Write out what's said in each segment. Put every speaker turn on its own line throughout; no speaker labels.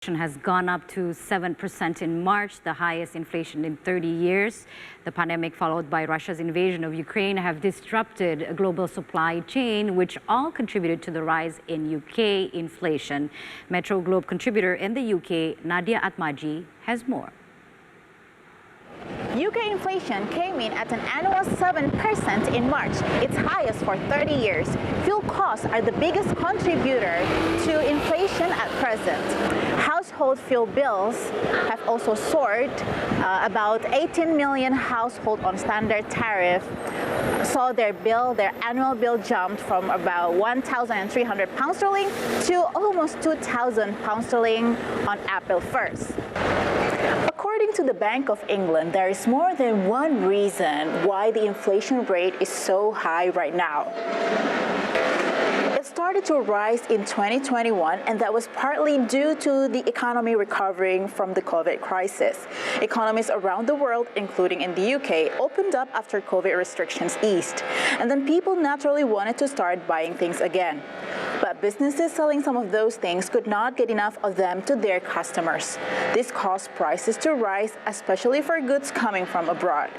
Has gone up to 7% in March, the highest inflation in 30 years. The pandemic, followed by Russia's invasion of Ukraine, have disrupted a global supply chain, which all contributed to the rise in UK inflation. Metro Globe contributor in the UK, Nadia Atmaji, has more.
UK inflation came in at an annual 7% in March, its highest for 30 years. Fuel costs are the biggest contributor to inflation at present. Household fuel bills have also soared. About 18 million households on standard tariff saw their annual bill jumped from about £1,300 to almost £2,000 on April 1st. According to the Bank of England, there is more than one reason why the inflation rate is so high right now. It started to rise in 2021, and that was partly due to the economy recovering from the COVID crisis. Economies around the world, including in the UK, opened up after COVID restrictions eased, and then people naturally wanted to start buying things again. But businesses selling some of those things could not get enough of them to their customers. This caused prices to rise, especially for goods coming from abroad.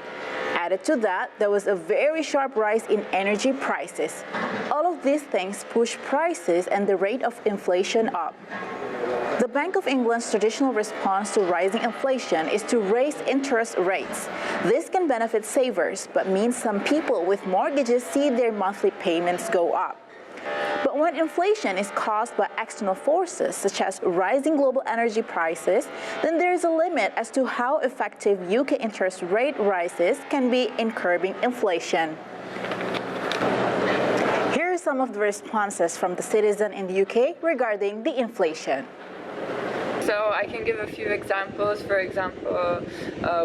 Added to that, there was a very sharp rise in energy prices. All of these things pushed prices and the rate of inflation up. The Bank of England's traditional response to rising inflation is to raise interest rates. This can benefit savers, but means some people with mortgages see their monthly payments go up. But when inflation is caused by external forces, such as rising global energy prices, then there is a limit as to how effective UK interest rate rises can be in curbing inflation. Here are some of the responses from the citizen in the UK regarding the inflation.
So I can give a few examples. For example,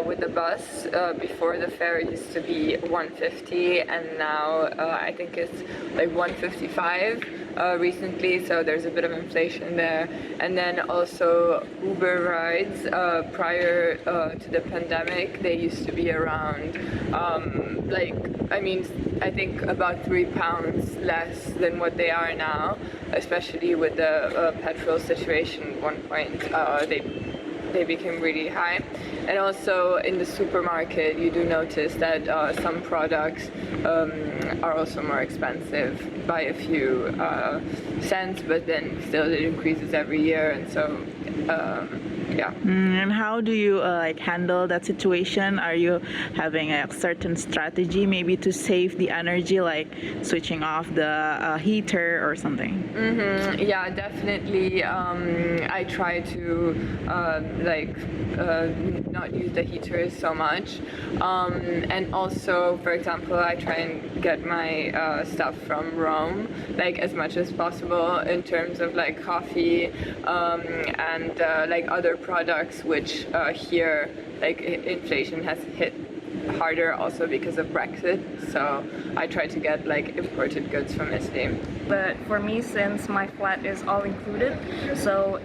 with the bus, before the fare used to be $150, and now I think it's like $155 recently, so there's a bit of inflation there. And then also Uber rides, prior to the pandemic, they used to be around I think about £3 less than what they are now, especially with the petrol situation at one point. They became really high. And also in the supermarket, you do notice that some products are also more expensive by a few cents, but then still it increases every year, and so yeah.
And how do you handle that situation? Are you having a certain strategy maybe to save the energy, like switching off the heater or something?
Yeah, definitely. I try to not use the heaters so much, and also, for example, I try and get my stuff from Rome, like as much as possible, in terms of like coffee and like other products, which here like inflation has hit harder also because of Brexit, so I try to get like imported goods from Italy.
But for me, since my flat is all included, so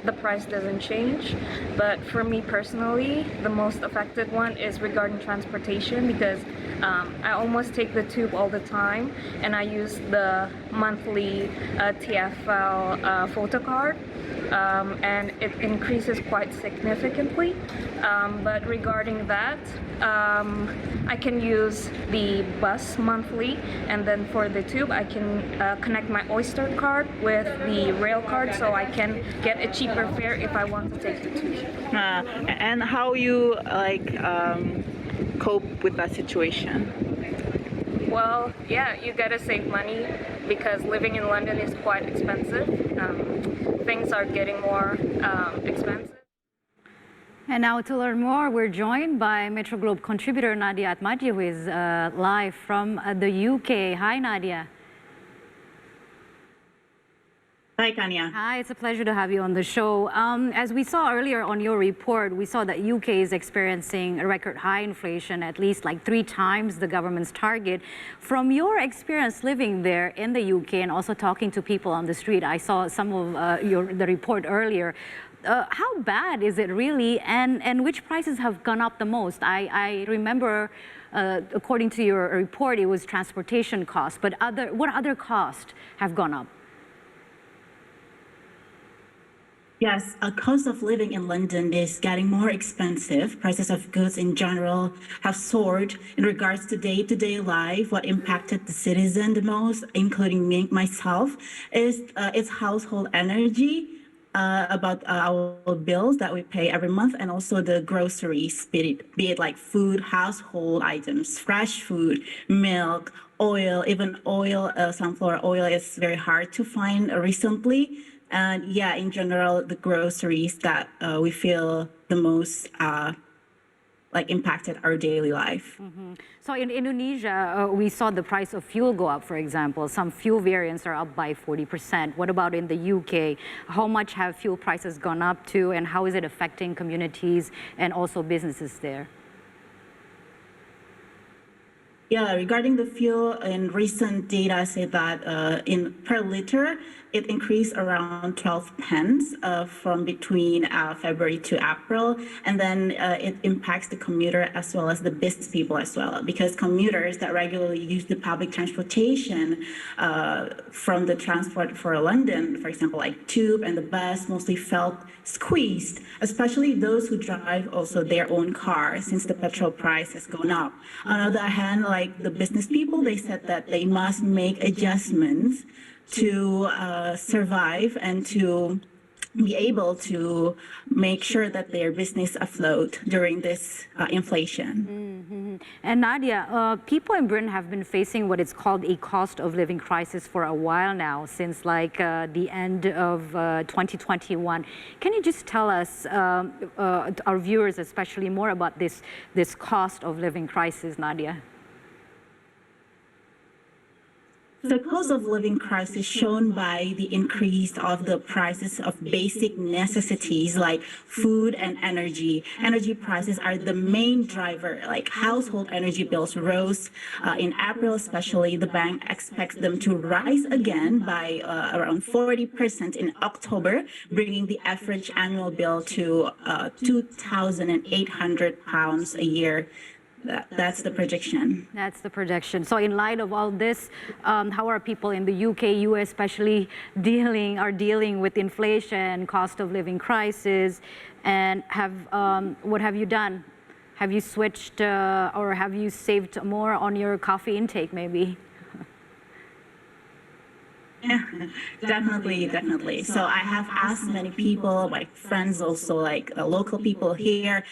the price doesn't change. But for me personally, the most affected one is regarding transportation, because I almost take the tube all the time, and I use the monthly TFL photo card, and it increases quite significantly. But regarding that, I can use the bus monthly, and then for the tube I can connect my Oyster card with the rail card, so I can get a cheaper fare if I want to take the tube.
And how you cope with that situation?
Well, yeah, you gotta save money, because living in London is quite expensive. Things are getting more expensive.
And now to learn more, we're joined by Metro Globe contributor Nadia Atmaji, who is live from the UK. Hi, Nadia.
Hi, Kanya.
Hi, it's a pleasure to have you on the show. As we saw earlier on your report, we saw that UK is experiencing a record high inflation, at least like 3 times the government's target. From your experience living there in the UK and also talking to people on the street, I saw some of the report earlier. How bad is it really, and which prices have gone up the most? I remember, according to your report, it was transportation costs, but what other costs have gone up?
Yes, a cost of living in London is getting more expensive. Prices of goods in general have soared. In regards to day-to-day life, what impacted the citizen the most, including me, myself, is its household energy, about our bills that we pay every month, and also the groceries, be it like food, household items, fresh food, milk, oil, even oil, sunflower oil is very hard to find recently. And yeah, in general, the groceries that we feel the most like impacted our daily life.
So in Indonesia, we saw the price of fuel go up, for example. Some fuel variants are up by 40%. What about in the UK? How much have fuel prices gone up to, and how is it affecting communities and also businesses there?
Yeah, regarding the fuel, in recent data say that in per liter, it increased around 12 pence from between February to April. And then it impacts the commuter as well as the business people as well, because commuters that regularly use the public transportation from the transport for London, for example, like tube and the bus, mostly felt squeezed, especially those who drive also their own car since the petrol price has gone up. On the other hand, like the business people, they said that they must make adjustments to survive and to be able to make sure that their business afloat during this inflation.
And Nadia, people in Britain have been facing what is called a cost of living crisis for a while now, since like the end of 2021. Can you just tell us, our viewers especially, more about this cost of living crisis, Nadia?
The cost of living crisis shown by the increase of the prices of basic necessities like food and energy. Energy prices are the main driver, like household energy bills rose in April especially. The bank expects them to rise again by around 40% in October, bringing the average annual bill to £2,800 a year. That's the projection.
That's the projection. So in light of all this, how are people in the UK, US especially, dealing with inflation, cost of living crisis, and what have you done? Have you switched or have you saved more on your coffee intake maybe?
Yeah, definitely. So I have asked many people, my friends also, like local people here.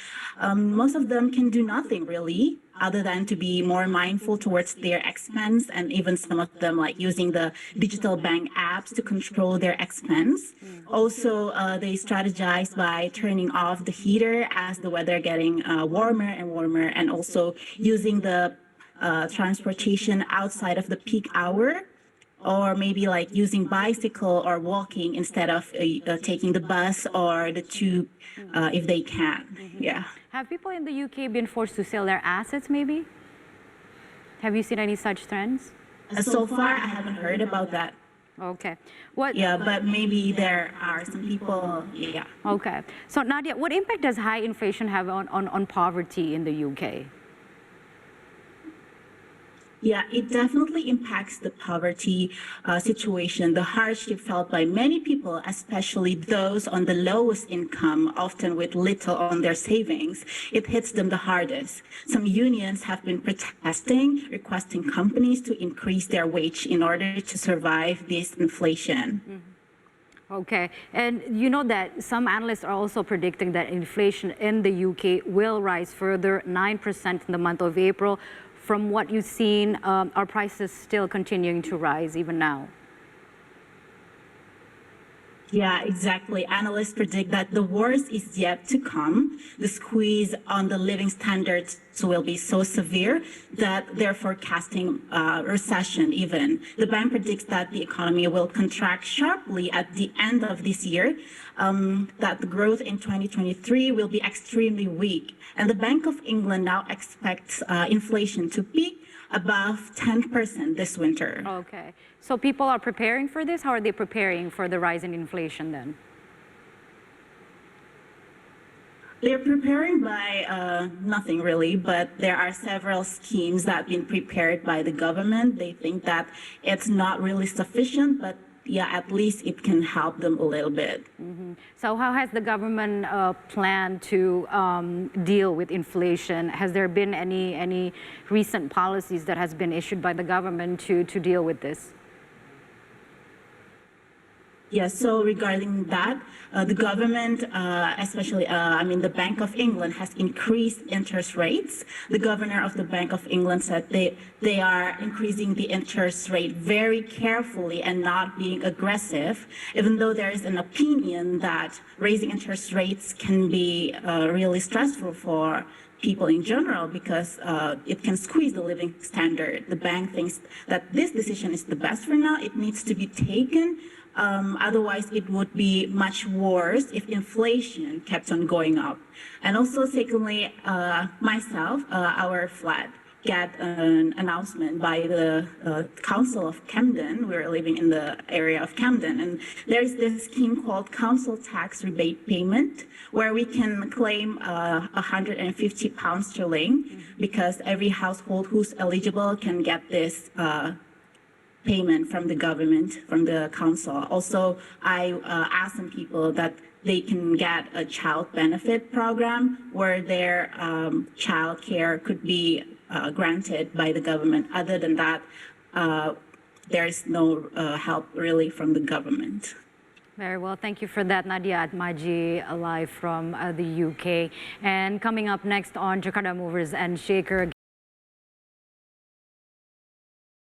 Most of them can do nothing really, other than to be more mindful towards their expense, and even some of them like using the digital bank apps to control their expense. Also, they strategize by turning off the heater as the weather getting warmer and warmer, and also using the transportation outside of the peak hour, or maybe like using bicycle or walking instead of taking the bus or the tube if they can. Yeah.
Have people in the UK been forced to sell their assets maybe? Have you seen any such trends?
So far, I haven't heard about that.
Okay.
Yeah, but maybe there are some people, yeah.
Okay. So Nadia, what impact does high inflation have on poverty in the UK?
Yeah, it definitely impacts the poverty situation, the hardship felt by many people, especially those on the lowest income, often with little on their savings. It hits them the hardest. Some unions have been protesting, requesting companies to increase their wage in order to survive this inflation.
Okay, and you know that some analysts are also predicting that inflation in the UK will rise further, 9% in the month of April. From what you've seen, are prices still continuing to rise even now?
Yeah, exactly. Analysts predict that the worst is yet to come. The squeeze on the living standards will be so severe that they're forecasting recession even. The bank predicts that the economy will contract sharply at the end of this year, that the growth in 2023 will be extremely weak. And the Bank of England now expects inflation to peak above 10% this winter.
Okay. So people are preparing for this? How are they preparing for the rise in inflation then?
They're preparing by nothing really, but there are several schemes that have been prepared by the government. They think that it's not really sufficient, but yeah, at least it can help them a little bit.
So how has the government planned to deal with inflation? Has there been any recent policies that has been issued by the government to deal with this?
Yes, so regarding that, the government, especially, the Bank of England has increased interest rates. The governor of the Bank of England said they are increasing the interest rate very carefully and not being aggressive, even though there is an opinion that raising interest rates can be really stressful for people in general because it can squeeze the living standard. The bank thinks that this decision is the best for now. It needs to be taken. Otherwise, it would be much worse if inflation kept on going up. And also, secondly, myself, our flat got an announcement by the Council of Camden. We're living in the area of Camden, and there's this scheme called Council Tax Rebate Payment, where we can claim £150 because every household who's eligible can get this payment from the government, from the council. Also, I asked some people that they can get a child benefit program where their child care could be granted by the government. Other than that, there is no help really from the government.
Very well. Thank you for that, Nadia Atmaji, live from the UK. And coming up next on Jakarta Movers and Shaker.